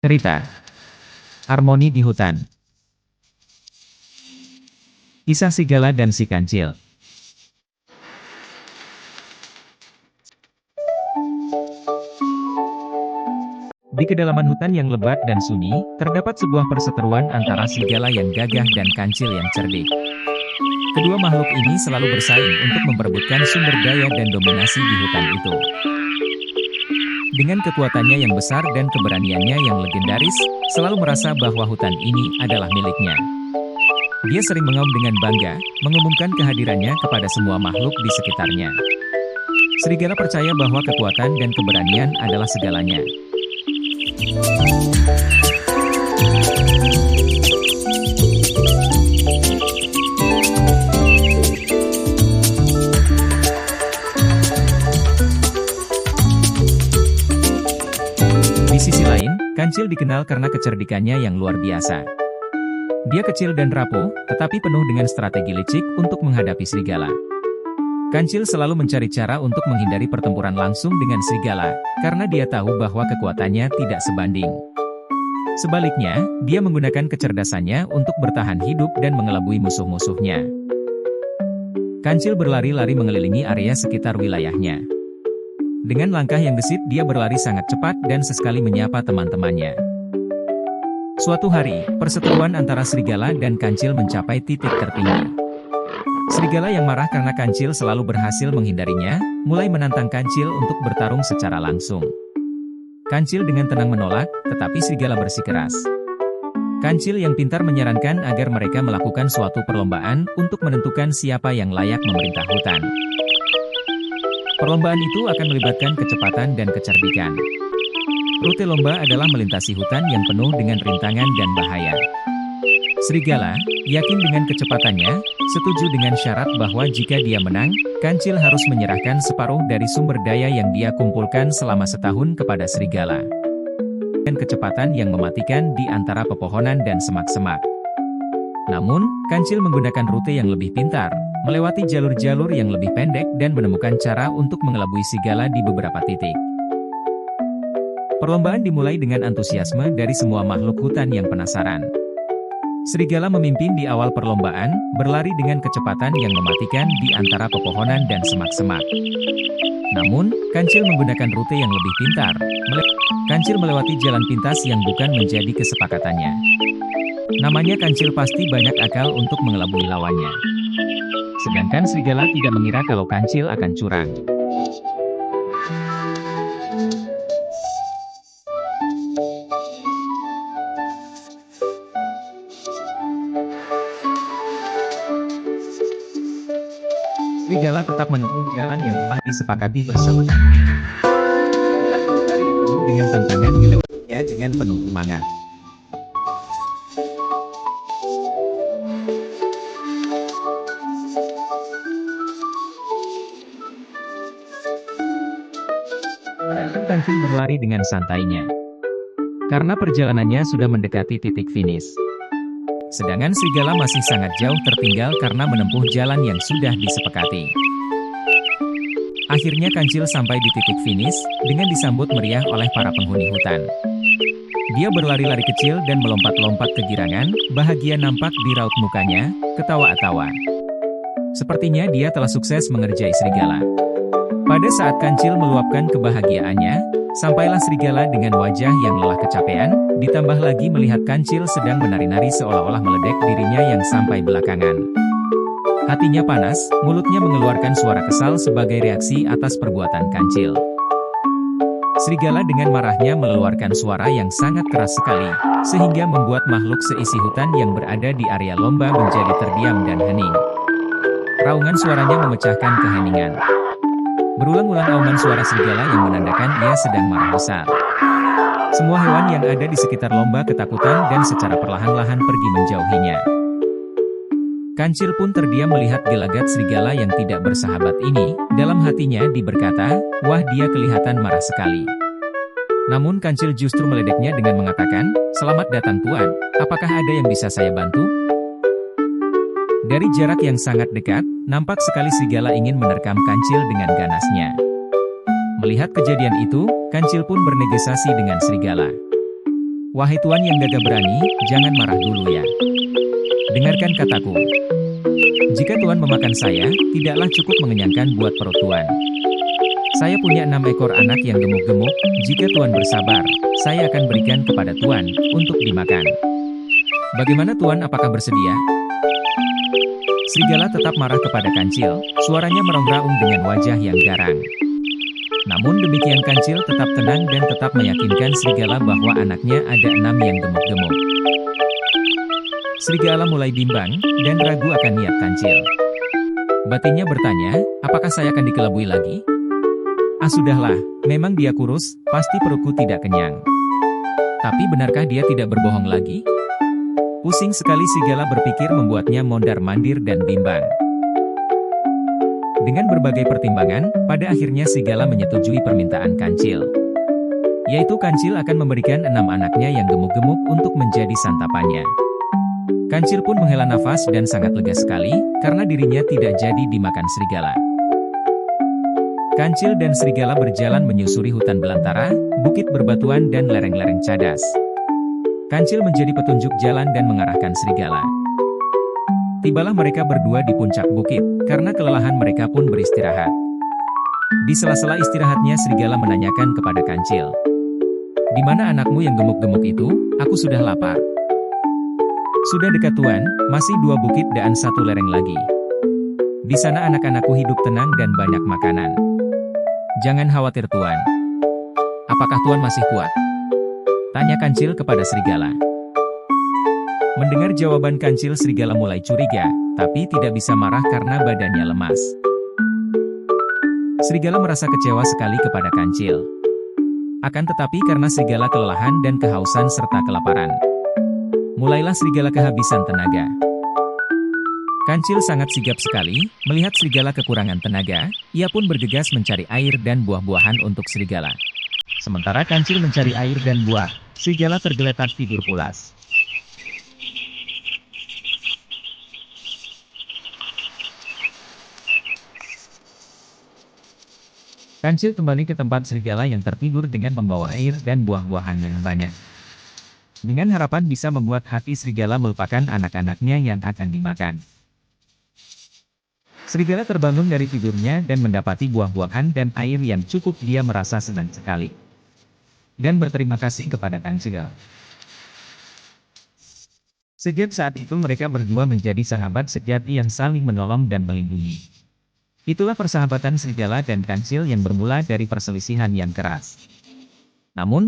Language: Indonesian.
Cerita Harmoni di Hutan. Kisah Serigala dan si Kancil. Di kedalaman hutan yang lebat dan sunyi, terdapat sebuah perseteruan antara serigala yang gagah dan kancil yang cerdik. Kedua makhluk ini selalu bersaing untuk memperebutkan sumber daya dan dominasi di hutan itu. Dengan kekuatannya yang besar dan keberaniannya yang legendaris, selalu merasa bahwa hutan ini adalah miliknya. Dia sering mengaum dengan bangga, mengumumkan kehadirannya kepada semua makhluk di sekitarnya. Serigala percaya bahwa kekuatan dan keberanian adalah segalanya. Di sisi lain, Kancil dikenal karena kecerdikannya yang luar biasa. Dia kecil dan rapuh, tetapi penuh dengan strategi licik untuk menghadapi serigala. Kancil selalu mencari cara untuk menghindari pertempuran langsung dengan serigala, karena dia tahu bahwa kekuatannya tidak sebanding. Sebaliknya, dia menggunakan kecerdasannya untuk bertahan hidup dan mengelabui musuh-musuhnya. Kancil berlari-lari mengelilingi area sekitar wilayahnya. Dengan langkah yang gesit, dia berlari sangat cepat dan sesekali menyapa teman-temannya. Suatu hari, perseteruan antara serigala dan kancil mencapai titik tertinggi. Serigala yang marah karena kancil selalu berhasil menghindarinya, mulai menantang kancil untuk bertarung secara langsung. Kancil dengan tenang menolak, tetapi serigala bersikeras. Kancil yang pintar menyarankan agar mereka melakukan suatu perlombaan untuk menentukan siapa yang layak memerintah hutan. Perlombaan itu akan melibatkan kecepatan dan kecerdikan. Rute lomba adalah melintasi hutan yang penuh dengan rintangan dan bahaya. Serigala, yakin dengan kecepatannya, setuju dengan syarat bahwa jika dia menang, Kancil harus menyerahkan separuh dari sumber daya yang dia kumpulkan selama setahun kepada serigala. Dan kecepatan yang mematikan di antara pepohonan dan semak-semak. Namun, Kancil menggunakan rute yang lebih pintar, melewati jalur-jalur yang lebih pendek dan menemukan cara untuk mengelabui serigala di beberapa titik. Perlombaan dimulai dengan antusiasme dari semua makhluk hutan yang penasaran. Serigala memimpin di awal perlombaan, berlari dengan kecepatan yang mematikan di antara pepohonan dan semak-semak. Namun, Kancil menggunakan rute yang lebih pintar. Kancil melewati jalan pintas yang bukan menjadi kesepakatannya. Namanya Kancil pasti banyak akal untuk mengelabui lawannya. Sedangkan serigala tidak mengira kalau Kancil akan curang. Serigala tetap menempuh jalan yang telah disepakati bersama. Dengan tantangan dilewatinya dengan penuh semangat. Kancil berlari dengan santainya. Karena perjalanannya sudah mendekati titik finish. Sedangkan serigala masih sangat jauh tertinggal karena menempuh jalan yang sudah disepakati. Akhirnya Kancil sampai di titik finish, dengan disambut meriah oleh para penghuni hutan. Dia berlari-lari kecil dan melompat-lompat kegirangan, bahagia nampak di raut mukanya, ketawa-tawa. Sepertinya dia telah sukses mengerjai serigala. Pada saat Kancil meluapkan kebahagiaannya, sampailah serigala dengan wajah yang lelah kecapean, ditambah lagi melihat Kancil sedang menari-nari seolah-olah meledek dirinya yang sampai belakangan. Hatinya panas, mulutnya mengeluarkan suara kesal sebagai reaksi atas perbuatan Kancil. Serigala dengan marahnya mengeluarkan suara yang sangat keras sekali, sehingga membuat makhluk seisi hutan yang berada di area lomba menjadi terdiam dan hening. Raungan suaranya memecahkan keheningan. Berulang-ulang auman suara serigala yang menandakan ia sedang marah besar. Semua hewan yang ada di sekitar lomba ketakutan dan secara perlahan-lahan pergi menjauhinya. Kancil pun terdiam melihat gelagat serigala yang tidak bersahabat ini, dalam hatinya berkata, "Wah, dia kelihatan marah sekali." Namun Kancil justru meledeknya dengan mengatakan, "Selamat datang Tuan, apakah ada yang bisa saya bantu?" Dari jarak yang sangat dekat, nampak sekali serigala ingin menerkam Kancil dengan ganasnya. Melihat kejadian itu, Kancil pun bernegosiasi dengan serigala. Wahai tuan yang gagah berani, jangan marah dulu ya. Dengarkan kataku. Jika tuan memakan saya, tidaklah cukup mengenyangkan buat perut tuan. Saya punya 6 ekor anak yang gemuk-gemuk, jika tuan bersabar, saya akan berikan kepada tuan, untuk dimakan. Bagaimana tuan, apakah bersedia? Serigala tetap marah kepada Kancil, suaranya merongrong dengan wajah yang garang. Namun demikian Kancil tetap tenang dan tetap meyakinkan serigala bahwa anaknya ada 6 yang gemuk-gemuk. Serigala mulai bimbang, dan ragu akan niat Kancil. Batinnya bertanya, apakah saya akan dikelabui lagi? Ah sudahlah, memang dia kurus, pasti perutku tidak kenyang. Tapi benarkah dia tidak berbohong lagi? Pusing sekali serigala berpikir membuatnya mondar-mandir dan bimbang. Dengan berbagai pertimbangan, pada akhirnya serigala menyetujui permintaan Kancil. Yaitu Kancil akan memberikan 6 anaknya yang gemuk-gemuk untuk menjadi santapannya. Kancil pun menghela nafas dan sangat lega sekali, karena dirinya tidak jadi dimakan serigala. Kancil dan serigala berjalan menyusuri hutan belantara, bukit berbatuan dan lereng-lereng cadas. Kancil menjadi petunjuk jalan dan mengarahkan serigala. Tibalah mereka berdua di puncak bukit, karena kelelahan mereka pun beristirahat. Di sela-sela istirahatnya serigala menanyakan kepada Kancil. Di mana anakmu yang gemuk-gemuk itu? Aku sudah lapar. Sudah dekat tuan, masih 2 bukit dan 1 lereng lagi. Di sana anak-anakku hidup tenang dan banyak makanan. Jangan khawatir tuan. Apakah tuan masih kuat? Tanya Kancil kepada serigala. Mendengar jawaban Kancil serigala mulai curiga, tapi tidak bisa marah karena badannya lemas. Serigala merasa kecewa sekali kepada Kancil. Akan tetapi karena serigala kelelahan dan kehausan serta kelaparan, mulailah serigala kehabisan tenaga. Kancil sangat sigap sekali, melihat serigala kekurangan tenaga, ia pun bergegas mencari air dan buah-buahan untuk serigala. Sementara Kancil mencari air dan buah, serigala tergeletak tidur pulas. Kancil kembali ke tempat serigala yang tertidur dengan membawa air dan buah-buahan yang banyak. Dengan harapan bisa membuat hati serigala melupakan anak-anaknya yang akan dimakan. Serigala terbangun dari tidurnya dan mendapati buah-buahan dan air yang cukup, dia merasa senang sekali. Dan berterima kasih kepada Kancil. Sejak saat itu mereka berdua menjadi sahabat sejati yang saling menolong dan melindungi. Itulah persahabatan serigala dan Kancil yang bermula dari perselisihan yang keras. Namun